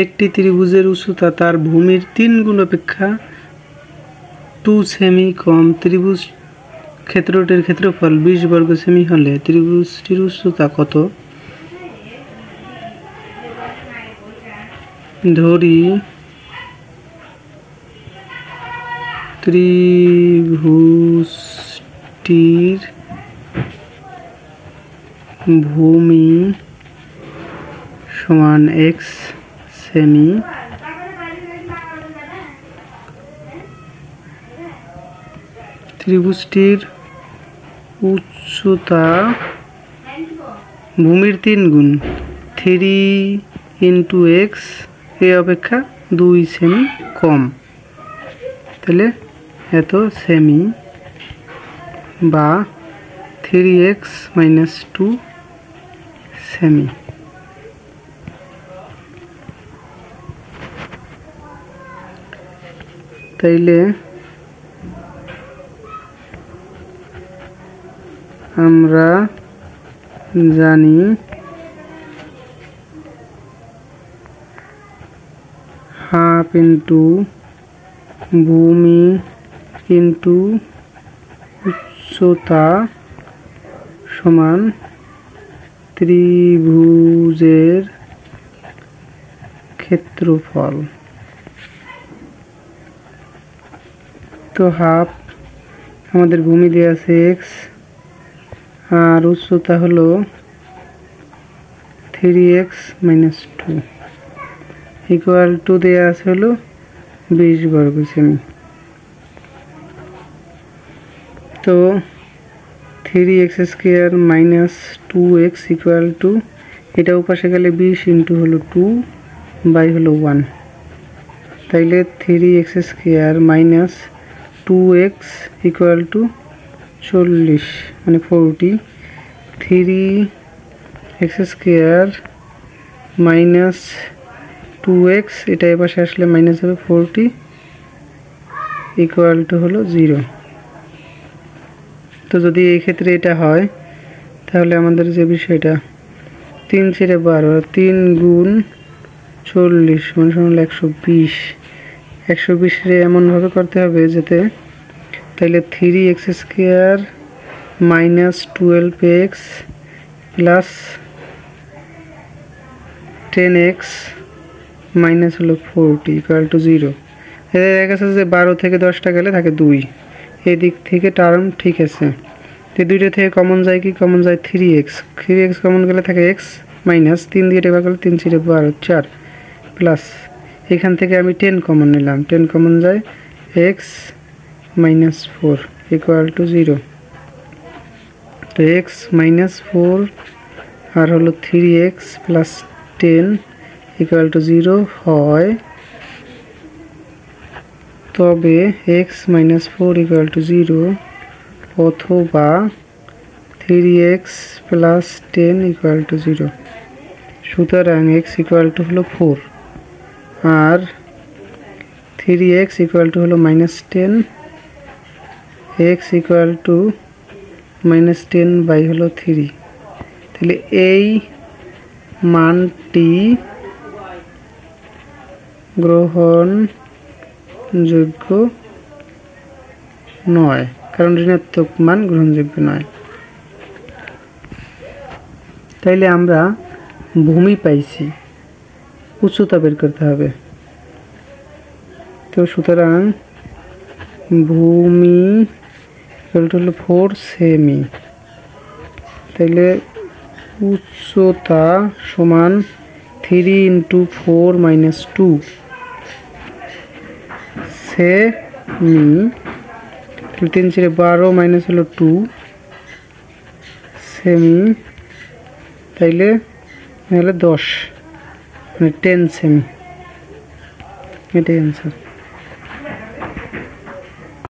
একটি ত্রিভুজের উচ্চতা তার ভূমির 3 গুণ অপেক্ষা 2 সেমি কম। ত্রিভুজ ক্ষেত্রটির ক্ষেত্রফল 20 বর্গ সেমি হলে ত্রিভুজটির উচ্চতা কত? ধরি ত্রিভুজটির ভূমি সমান x সেমি, ত্রিভুজটির উচ্চতা ভূমির 3 গুণ 3 ইন্টু এক্স এ অপেক্ষা 2 সেমি কম, তাহলে এত সেমি বা 3x - 2 সেমি। তাইলে আমরা জানি হাফ ইন্টু ভূমি ইন্টু উচ্চতা সমান ত্রিভুজের ক্ষেত্রফল। তো হাফ আমাদের ভূমি দেওয়া আছে এক্স আর উচ্চতা হলো 3x - 2 ইকুয়াল টু দেওয়া আছে হলো 20 বর্গ সেমি। তো 3x² - 2x ইকুয়াল টু এটা উপাশে গেলে 20 ইন্টু হলো 2 বাই হলো 1, তাইলে 3x² - 2x ইকুয়াল টু 40 মানে 40। 3x² - 2x এটা এপাশে আসলে মাইনাস হবে 40 ইকুয়াল টু হলো 0। তো যদি এই ক্ষেত্রে এটা হয় তাহলে আমাদের যে বিষয়টা 3 × 12 3 গুণ 40 মানে 120 120 এমনভাবে করতে হবে যাতে, তাইলে 3x² - 12x plus 10x minus হলো 40 ইকুয়াল টু 0। এদের দেখা গেছে যে 12 থেকে 10টা গেলে থাকে 2, এই দিক থেকে টার্ম ঠিক আছে। তো দুইটা থেকে কমন যায় কি? কমন যায় 3x কমন গেলে থাকে x মাইনাস 3 দিয়ে টেবা গেলে 3 × 12 4 প্লাস এখান থেকে আমি 10 কমন নিলাম, 10 কমন যায় x - 4 ইকুয়াল টু 0। তো x - 4 আর হলো 3x প্লাস 10 ইকুয়াল টু 0 হয়, তবে x - 4 ইকুয়াল টু 0 অথবা 3x প্লাস 10 ইকুয়াল টু 0। সুতরাং x ইকুয়াল টু হলো 4 আর 3x ইকুয়াল টু হলো -10, x ইকুয়াল টু -10 বাই হলো 3। তাহলে এই মানটি গ্রহণযোগ্য নয়, কারণ ঋণাত্মক মান গ্রহণযোগ্য নয়। তাইলে আমরা ভূমি পাইছি, উচ্চতা বের করতে হবে। তো সুতরাং ভূমি হলো 4 সেমি, তাইলে উচ্চতা সমান 3 × 4 - 2 সেমি, 3 × 12 মাইনাস হলো 2 সেমি, তাইলে 10 মানে 10 সেমি, এটাই অ্যান্সার।